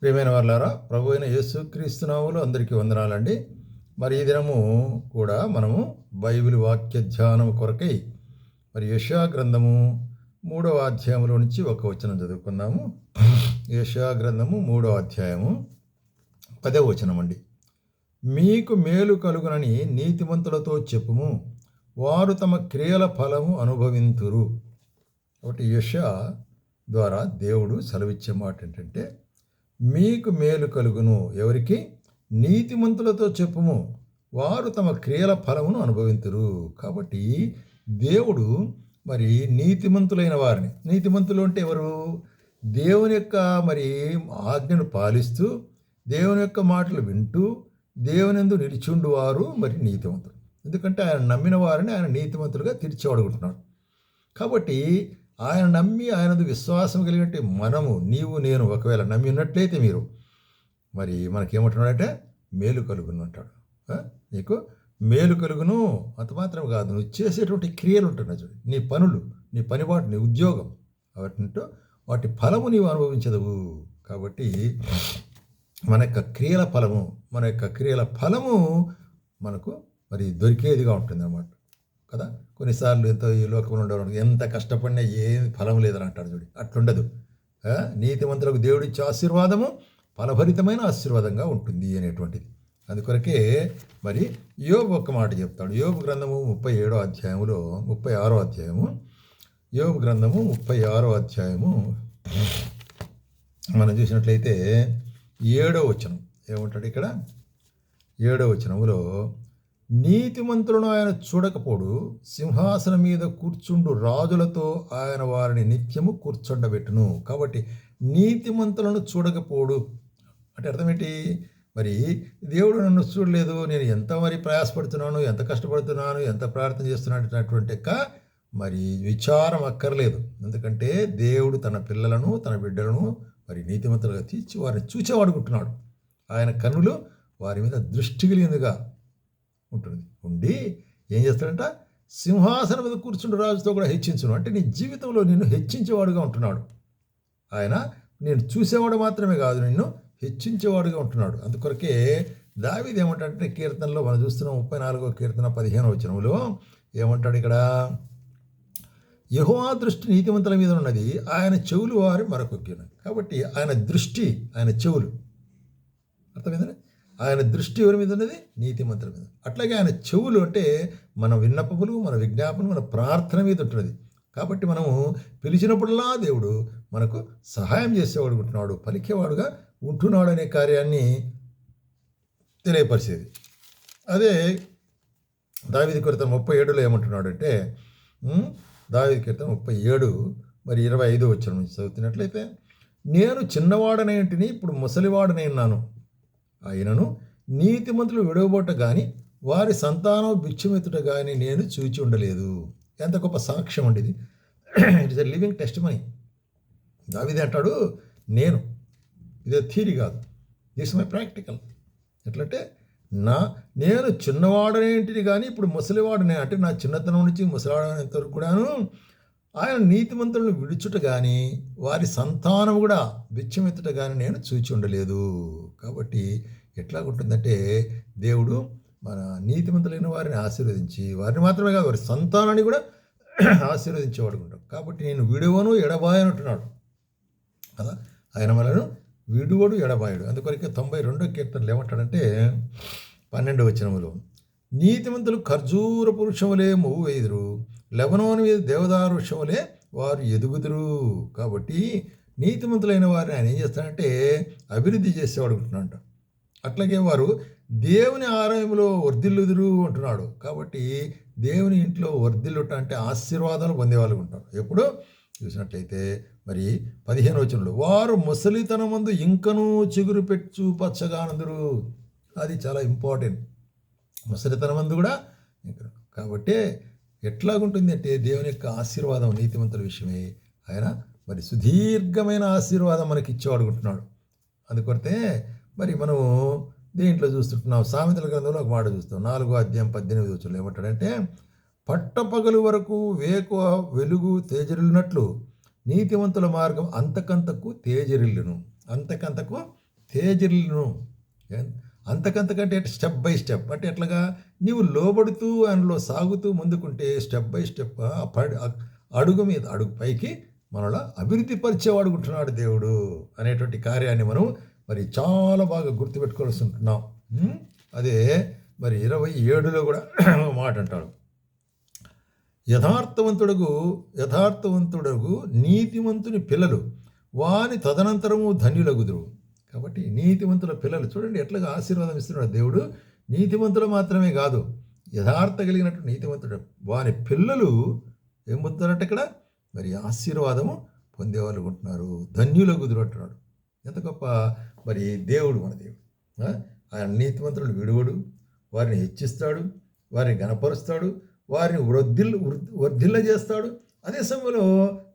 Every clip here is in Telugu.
ప్రియమైన వాళ్ళారా, ప్రభు అయిన యేసుక్రీస్తు నామములో అందరికీ వందనాలండి. మరి ఈ దినము కూడా మనము బైబిల్ వాక్య ధ్యానం కొరకై మరి యెషయా గ్రంథము 3వ అధ్యాయంలో నుంచి ఒక వచనం చదువుకుందాము. యెషయా గ్రంథము 3వ అధ్యాయము 10వ వచనం అండి. మీకు మేలు కలుగునని నీతిమంతులతో చెప్పుము, వారు తమ క్రియల ఫలము అనుభవింతురు. కాబట్టి యెషయా ద్వారా దేవుడు సెలవిచ్చే మాట ఏంటంటే, మీకు మేలు కలుగును. ఎవరికి? నీతిమంతులతో చెప్పుము, వారు తమ క్రియల ఫలమును అనుభవింతురు. కాబట్టి దేవుడు మరి నీతిమంతులైన వారిని, నీతిమంతులు అంటే ఎవరు? దేవుని యొక్క మరి ఆజ్ఞను పాలిస్తూ, దేవుని యొక్క మాటలు వింటూ, దేవునియందు నిలిచుండు వారు మరి నీతిమంతులు. ఎందుకంటే ఆయన నమ్మిన వారిని ఆయన నీతిమంతులుగా తీర్చివడుకుంటున్నాడు. కాబట్టి ఆయన నమ్మి ఆయనది విశ్వాసం కలిగినట్టు మనము, నీవు నేను ఒకవేళ నమ్మి ఉన్నట్లయితే మీరు మరి మనకేమంటున్నాడంటే మేలు కలుగును అంటాడు. నీకు మేలు కలుగును. అంత మాత్రం కాదు, నువ్వు చేసేటువంటి క్రియలు ఉంటున్నాయి చూడు, నీ పనులు, నీ పనిబాటు, నీ ఉద్యోగం, వాటి ఫలము నీవు అనుభవించదవు. కాబట్టి మన యొక్క క్రియల ఫలము మనకు మరి దొరికేదిగా ఉంటుంది అన్నమాట కదా. కొన్నిసార్లు ఎంతో ఈ లోకంలో ఉండేవాడు ఎంత కష్టపడినా ఏం ఫలం లేదని అంటాడు చూడు, అట్లుండదు. నీతిమంతులకు దేవుడిచ్చే ఆశీర్వాదము ఫలభరితమైన ఆశీర్వాదంగా ఉంటుంది అనేటువంటిది. అందుకొరకే మరి యోబు ఒక మాట చెప్తాడు. యోబు గ్రంథము 36వ అధ్యాయము యోబు గ్రంథము 36వ అధ్యాయము మనం చూసినట్లయితే 7వ వచనం ఏమంటాడు ఇక్కడ? 7వ వచనములో, నీతిమంతులను ఆయన చూడకపోడు, సింహాసనం మీద కూర్చుండు రాజులతో ఆయన వారిని నిత్యము కూర్చుండబెట్టును. కాబట్టి నీతిమంతులను చూడకపోడు అంటే అర్థం ఏంటి? మరి దేవుడు నన్ను చూడలేదు, నేను ఎంత మరి ప్రయాసపడుతున్నాను, ఎంత కష్టపడుతున్నాను, ఎంత ప్రార్థన చేస్తున్నానటువంటి మరి విచారం అక్కర్లేదు. ఎందుకంటే దేవుడు తన పిల్లలను, తన బిడ్డలను మరి నీతిమంతులుగా తీర్చి వారిని చూచేవాడుకుంటున్నాడు. ఆయన కన్నులు వారి మీద దృష్టి కలిగిందిగా ఉండి ఏం చేస్తాడంట? సింహాసనం మీద కూర్చుంటే రాజుతో కూడా హెచ్చించును. అంటే నీ జీవితంలో నిన్ను హెచ్చించేవాడుగా ఉంటున్నాడు ఆయన. నేను చూసేవాడు మాత్రమే కాదు, నిన్ను హెచ్చించేవాడుగా ఉంటున్నాడు. అందుకొరకే దావీదు ఏమంటాడంటే కీర్తనలో మనం చూస్తున్నాం, 34వ కీర్తన 15వ వచనంలో ఏమంటాడు ఇక్కడ? యెహోవా దృష్టి నీతిమంతుల మీద ఉన్నది, ఆయన చెవులు వారి మరొకొక్కిన. కాబట్టి ఆయన దృష్టి, ఆయన చెవులు, అర్థమైందండి? ఆయన దృష్టి ఎవరి మీద ఉన్నది? నీతిమంతుల మీద. అట్లాగే ఆయన చెవులు అంటే మన విన్నపములు, మన విజ్ఞాపన, మన ప్రార్థన మీద ఉంటున్నది. కాబట్టి మనము పిలిచినప్పుడల్లా దేవుడు మనకు సహాయం చేసేవాడు ఉంటున్నాడు, పలికేవాడుగా ఉంటున్నాడు అనే కార్యాన్ని తెలియపరిచేది. అదే దావీదు కీర్తన 37లో ఏమంటున్నాడంటే, దావీదు కీర్తన 37 మరి 25వ వచనం నుంచి చదువుతున్నట్లయితే, నేను చిన్నవాడనేంటిని ఇప్పుడు ముసలివాడనే ఉన్నాను, అయినను నీతిమంతులు విడవబోట కానీ వారి సంతానం భిక్షమెత్తుట కానీ నేను చూచి ఉండలేదు. ఎంత గొప్ప సాక్ష్యం అండి ఇది. It is a living test money. దావీదు అంటాడు, ఇదే థియరీ కాదు, దిస్ మై ప్రాక్టికల్. ఎట్లంటే నేను చిన్నవాడనేంటిని కానీ ఇప్పుడు ముసలివాడనే, అంటే నా చిన్నతనం నుంచి ముసలివాడనేంతవరకు కూడాను ఆయన నీతిమంతులను విడుచుట కానీ వారి సంతానం కూడా భిక్షమెత్తుట కానీ నేను చూచి ఉండలేదు. కాబట్టి ఎట్లాగుంటుందంటే దేవుడు మన నీతిమంతులైన వారిని ఆశీర్వదించి, వారిని మాత్రమే కాదు వారి సంతానాన్ని కూడా ఆశీర్వదించేవాడు ఉంటాడు. కాబట్టి నేను విడువను ఎడబాయనంటున్నాడు కదా. ఆయన మనను విడువడు ఎడబాయడు. అందుకొరకే 92వ కీర్తనలు ఏమంటాడంటే 12వ వచనములో, నీతిమంతులు ఖర్జూర పురుషములే మొవ్వు వేయుదురు, లెబనోను మీద దేవదారు వృక్షములే వారు ఎదుగుదురు. కాబట్టి నీతిమంతులైన వారిని ఆయన ఏం చేస్తాడంటే అభివృద్ధి చేసేవాడు అంటున్నాడు. అట్లాగే వారు దేవుని ఆలయంలో వర్ధిల్లుదురు అంటున్నాడు. కాబట్టి దేవుని ఇంట్లో వర్ధిల్లుట అంటే ఆశీర్వాదాలు పొందేవాళ్ళు ఉంటారు. ఎప్పుడు చూసినట్లయితే మరి 15వ వచనంలో, వారు ముసలితనమందు ఇంకనూ చిగురు పెట్టు పచ్చగానందురు. అది చాలా ఇంపార్టెంట్. ముసలితనమందు కూడా ఇంకా. కాబట్టి ఎట్లాగుంటుంది అంటే దేవుని యొక్క ఆశీర్వాదం నీతిమంతుల విషయమే ఆయన మరి సుదీర్ఘమైన ఆశీర్వాదం మనకి ఇచ్చేవాడుకుంటున్నాడు. అందుకొరితే మరి మనము దీంట్లో చూస్తుంటున్నాం, సామెతల గ్రంథంలో ఒక మాట చూస్తాం, 4వ అధ్యాయం 18వ వచనంలో ఏమంటాడంటే, పట్టపగలు వరకు వేకువ వెలుగు తేజరిల్లినట్లు నీతిమంతుల మార్గం అంతకంతకు తేజరిల్లును. అంతకంతకు తేజరులను అంతకంతకంటే స్టెప్ బై స్టెప్ అంటే ఎట్లాగా నీవు లోబడుతూ ఆయనలో సాగుతూ ముందుకుంటే స్టెప్ బై స్టెప్ అడుగు మీద అడుగు పైకి మనలో అభివృద్ధి పరిచేవాడు ఉంటున్నాడు దేవుడు అనేటువంటి కార్యాన్ని మనం మరి చాలా బాగా గుర్తుపెట్టుకోవాల్సి ఉంటున్నాం. అదే మరి 27లో కూడా మాట అంటాడు, యథార్థవంతుడగు నీతిమంతుని పిల్లలు వాని తదనంతరము ధన్యులగుదురు. కాబట్టి నీతిమంతుల పిల్లలు చూడండి ఎట్లాగా ఆశీర్వాదం ఇస్తున్నాడు దేవుడు. నీతిమంతులు మాత్రమే కాదు, యథార్థ కలిగినట్టు నీతిమంతుడు వాని పిల్లలు ఏం పొందుతారంటే ఇక్కడ మరి ఆశీర్వాదము పొందేవాళ్ళు ఉంటున్నారు, ధన్యులగుదురు అంటున్నాడు. ఎంత గొప్ప మరి దేవుడు మన దేవుడు. ఆయన నీతిమంతులను విడువడు, వారిని హెచ్చిస్తాడు, వారిని గణపరుస్తాడు, వారిని వర్ధిల్ల చేస్తాడు. అదే సమయంలో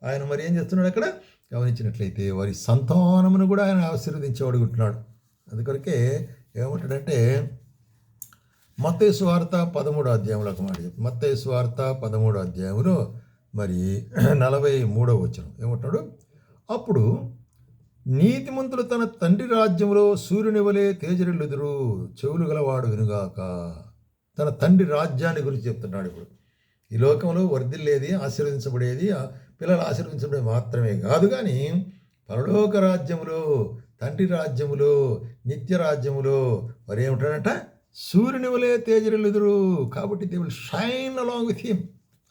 ఆయన మరి ఏం చేస్తున్నాడు అక్కడ గమనించినట్లయితే వారి సంతానమును కూడా ఆయన ఆశీర్వదించేవాడు ఉంటున్నాడు. అందుకొరకే ఏమంటాడంటే మత్తయి సువార్త 13వ అధ్యాయంలో ఒక మాట చెప్తాడు. మత్తయి సువార్త 13వ అధ్యాయంలో మరి 43వ వచనం ఏమంటాడు, అప్పుడు నీతిమంతులు తన తండ్రి రాజ్యంలో సూర్యుని వలె తేజరిల్లుదురు, చెవులు గలవాడు వినుగాక. తన తండ్రి రాజ్యాన్ని గురించి చెప్తున్నాడు. ఇప్పుడు ఈ లోకంలో వర్ధిల్లేది, ఆశీర్వదించబడేది పిల్లలు ఆశీర్వదించబడేది మాత్రమే కాదు, కానీ పరలోక రాజ్యములో, తండ్రి రాజ్యములో, నిత్య రాజ్యములో మరి ఏమిటాడంట, సూర్యుని వలె తేజరిల్లుదురు. కాబట్టి they will shine along with him.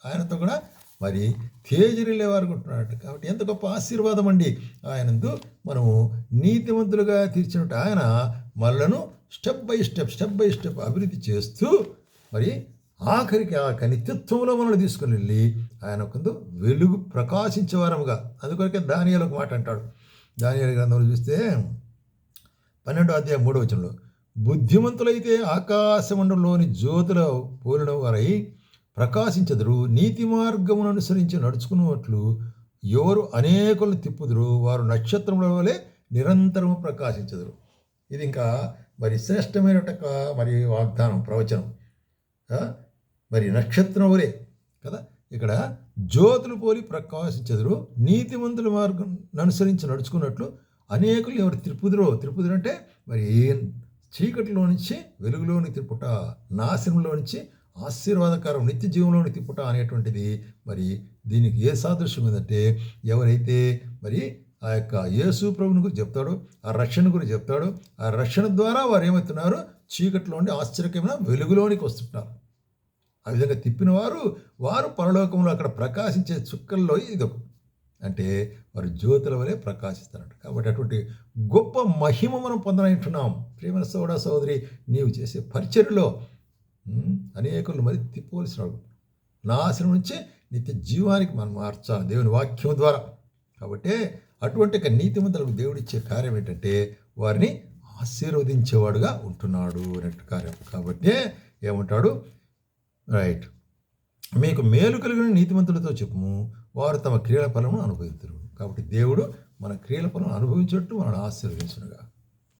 ఆయనతో కూడా మరి తేజరిల్లే వారు ఉంటున్నాడు. కాబట్టి ఎంత గొప్ప ఆశీర్వాదం అండి. ఆయనందు మనము నీతివంతులుగా తీర్చినట్టు ఆయన మనలను స్టెప్ బై స్టెప్ అభివృద్ధి చేస్తూ మరి ఆఖరికి ఆ నిత్యత్వంలో మనల్ని తీసుకుని వెళ్ళి ఆయన కొంత వెలుగు ప్రకాశించేవారముగా. అందుకొరకే దానియేలు ఒక మాట అంటాడు. దానియేలు గ్రంథంలో చూస్తే 12వ అధ్యాయం 3వ వచనంలో, బుద్ధిమంతులైతే ఆకాశమండలంలోని జ్యోతుల పోలిన వారై ప్రకాశించదురు, నీతి మార్గమును అనుసరించి నడుచుకున్నట్లు ఎవరు అనేకులను తిప్పుదురు, వారు నక్షత్రముల వలె నిరంతరము ప్రకాశించదురు. ఇది ఇంకా మరి శ్రేష్టమైన మరి వాగ్దానం, ప్రవచనం. మరి నక్షత్రం వలె కదా, ఇక్కడ జ్యోతులు పోలి ప్రకాశించదురు, నీతిమంతుల మార్గం అనుసరించి నడుచుకున్నట్లు అనేకులు ఎవరు తిప్పుదురు అంటే మరి చీకటిలో నుంచి వెలుగులోని తిప్పుట, నాశనంలో నుంచి ఆశీర్వాదకరం నిత్య జీవంలోని తిప్పుట అనేటువంటిది. మరి దీనికి ఏ సాదృశ్యం ఏంటంటే ఎవరైతే మరి ఆ యొక్క యేసు ప్రభువుని గురించి చెప్తాడో, ఆ రక్షణ గురించి చెప్తాడో, ఆ రక్షణ ద్వారా వారు ఏమవుతున్నారు, చీకటిలో ఉండి ఆశ్చర్యకరమైన వెలుగులోనికి వస్తుంటారు. ఆ విధంగా తిప్పిన వారు పరలోకంలో అక్కడ ప్రకాశించే చుక్కల్లో ఇదొక అంటే వారు జ్యోతుల వలె ప్రకాశిస్తారంట. కాబట్టి అటువంటి గొప్ప మహిమ మనం పొందనంటున్నాం. ప్రియమైన సోదర సోదరి, నీవు చేసే పరిచర్యలో అనేకులు మరి తిప్పవలసిన నాశనం నుంచి నిత్య జీవానికి మనం మార్చాలి దేవుని వాక్యం ద్వారా. కాబట్టి అటువంటి నీతిమంతులకు దేవుడిచ్చే కార్యం ఏంటంటే వారిని ఆశీర్వదించేవాడుగా ఉంటున్నాడు అనే కార్యం. కాబట్టి ఏమంటాడు, రైట్, మీకు మేలు కలిగిన నీతిమంతులతో చెప్పుము, వారు తమ క్రియల ఫలమును అనుభవిస్తారు. కాబట్టి దేవుడు మన క్రియల ఫలం అనుభవించేట్టు మనల్ని ఆశీర్వదించునుగా.